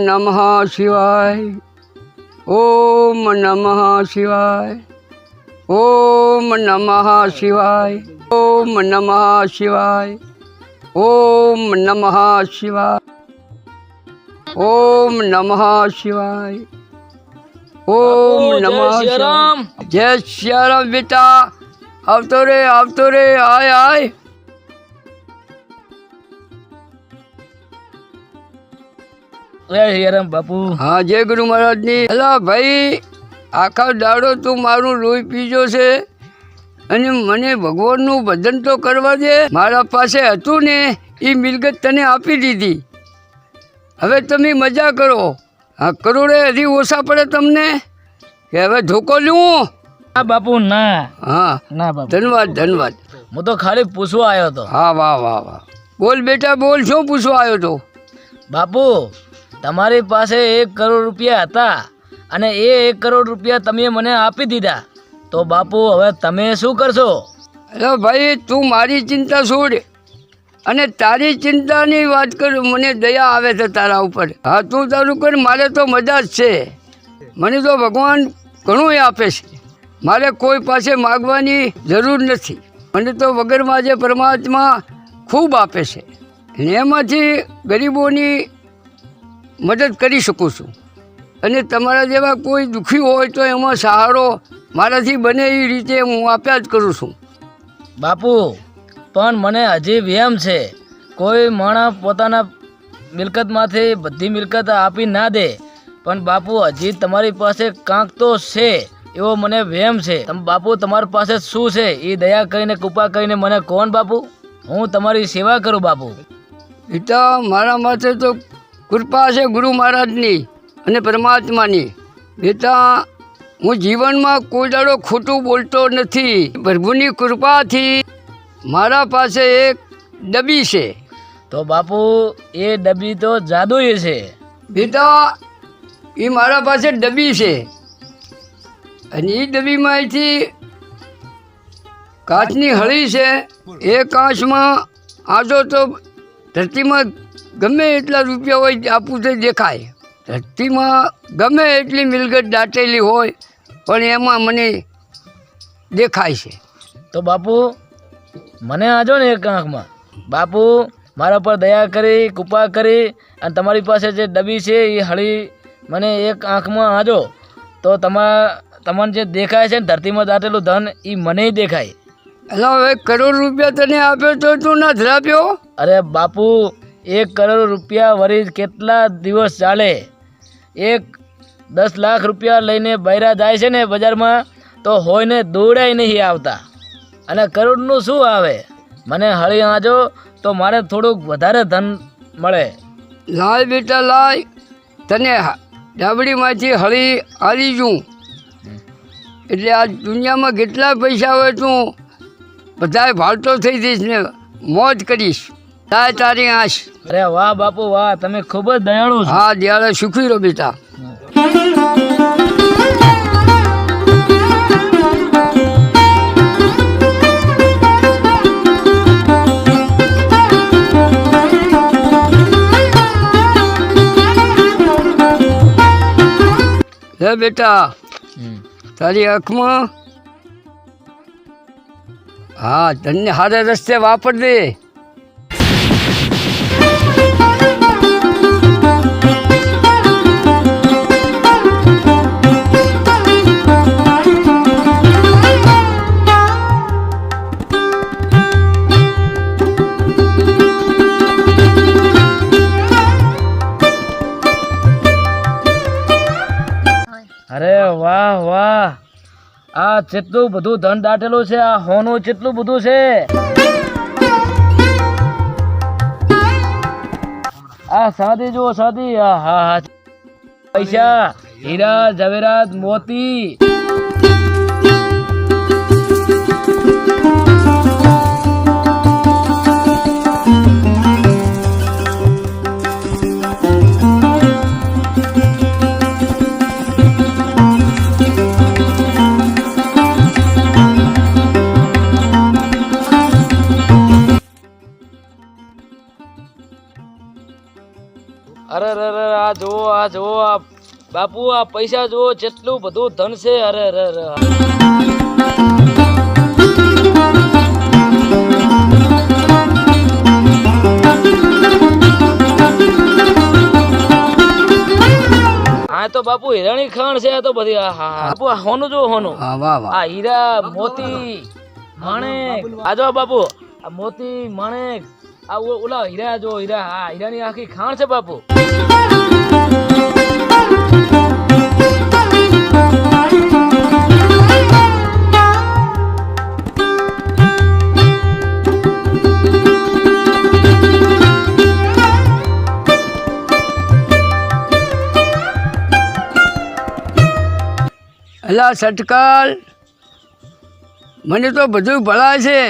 નમઃ શિવાય. ઓમ નમઃ શિવાય. ઓમ નમઃ શિવાય. ઓમ નમઃ શિવાય. ઓમ નમઃ શિવાય. ઓમ નમઃ શિવાય. ઓમ નમઃ શિવાય. જય સિયારામ બેટા. આવતો રે આય આય. બાપુ. હા, જય ગુરુ મહારાજની. અલા ભાઈ, આખા દાડો તું મારું લોહી પીજો છે અને મને ભગવાનનું ભજન તો કરવા દે. મારા પાસે હતું ને એ મિલકત તને આપી દીધી. હવે તમે મજા કરો. હા, કરોડે હજી ઓછા પડે તમને કે હવે ધોકો લઉં? ના બાપુ, ના. હા ના બાપુ, ધન્યવાદ. હું તો ખાલી પૂછવા આવ્યો હતો. હા, વાહ. બોલ બેટા બોલ, શું પૂછવા આવ્યો તો? બાપુ, તમારી પાસે 1 કરોડ રૂપિયા હતા અને એ 1 કરોડ રૂપિયા તમે મને આપી દીધા, તો બાપુ હવે તમે શું કરશો? અરે ભાઈ, તું મારી ચિંતા છોડ અને તારી ચિંતાની વાત કર. મને દયા આવે છે તારા ઉપર. હા, તું તારું કર, મારે તો મજા જ છે. મને તો ભગવાન ઘણું આપે છે. મારે કોઈ પાસે માગવાની જરૂર નથી. મને તો વગરમાં જે પરમાત્મા ખૂબ આપે છે અને એમાંથી ગરીબોની મદદ કરી શકું છું. અને તમારા જેવા કોઈ દુઃખી હોય તો એમાં સહારો મારાથી બને એ રીતે હું આપ્યા જ કરું છું. બાપુ, પણ મને હજી વહેમ છે. કોઈ માણસ પોતાના મિલકતમાંથી બધી મિલકત આપી ના દે, પણ બાપુ હજી તમારી પાસે કાંક તો છે એવો મને વહેમ છે. બાપુ, તમારી પાસે શું છે એ દયા કરીને કૃપા કરીને મને કોણ બાપુ, હું તમારી સેવા કરું બાપુ. બેટા, મારા માથે તો કૃપા છે ગુરુ મહારાજની અને પરમાત્માની. બેટા, હું જીવનમાં કોઈ દાડો ખોટું બોલતો નથી. પ્રભુની કૃપાથી મારા પાસે એક ડબ્બી છે. તો બાપુ, એ ડબ્બી તો જાદુઈ છે. બેટા, એ મારા પાસે ડબ્બી છે અને એ ડબ્બીમાં અહીંથી કાચની હળી છે. એ કાચમાં આજો તો ધરતીમાં ગમે એટલા રૂપિયા હોય આપું તે દેખાય. ધરતીમાં ગમે એટલી મિલકત દાટેલી હોય પણ એમાં મને દેખાય છે. તો બાપુ, મને આજો ને એક આંખમાં. બાપુ, મારા પર દયા કરી કૃપા કરી અને તમારી પાસે જે ડબ્બી છે એ હળી મને એક આંખમાં આજો, તો તમને જે દેખાય છે ને ધરતીમાં દાટેલું ધન એ મને દેખાય. એટલે હવે 1 કરોડ રૂપિયા તને આપ્યો તો તું ના ધરાપ્યો? અરે બાપુ, 1 કરોડ રૂપિયા વળી કેટલા દિવસ ચાલે? 10 લાખ રૂપિયા લઈને બૈરા જાય છે ને બજારમાં તો હોયને દોડાય નહીં આવતા, અને કરોડનું શું આવે? મને હળી આજો તો મારે થોડુંક વધારે ધન મળે. લાય બેટા લાય, તને ડાબડીમાંથી હળી આવી જઉં એટલે આ દુનિયામાં કેટલા પૈસા હોય તું બધાય ભાળતો થઈ જઈશ ને મોજ કરીશ. તાય તારી આશ. અરે વાહ બાપુ વાહ, તમે ખૂબ જ દયાળુ છો. હા, દયાળુ સુખી રહો બેટા. હે બેટા, તારી આંખમાં હા તને સારા રસ્તે વાપર દે. અરે વાહ વાહ, આ કેટલું બધું ધન દાટેલું છે. આ હોનું કેટલું બધું છે. આ સાદી જુઓ, સાદી. હા, પૈસા, હીરા ઝવેરાત મોતી. અરે અરે અરે આ જુઓ આ બાપુ આ પૈસા જુઓ જેટલું બધું ધન છે અરે અરે અરે હા તો બાપુ હીરાની ખાણ છે આ તો બધી હા હા બાપુ આ હોનું જો હોનું હા વાહ વાહ આ હીરા મોતી માણેક આ જો બાપુ આ મોતી માણેક આ ઓલા હીરા જો હીરા હા હીરાની આખી ખાણ છે બાપુ અલા સટકાલ મને તો બધું ભળાય છે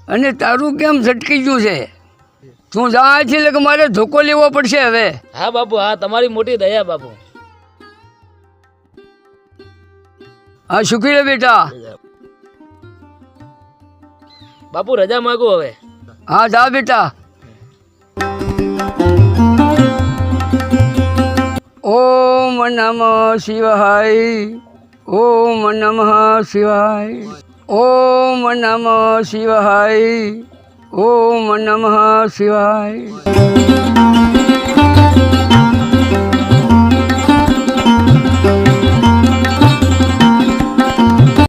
અને તારું કેમ સટકી ગયું છે તું જાય છે એટલે કે મારે ધોકો લેવો પડશે હવે હા બાપુ હા તમારી મોટી દયા બાપુ હા સુખી રે બેટા બાપુ રજા માંગુ હવે હા જા બેટા ઓમ નમઃ શિવાય ઓમ નમઃ શિવાય ઓમ નમઃ શિવાય ઓમ નમઃ શિવાય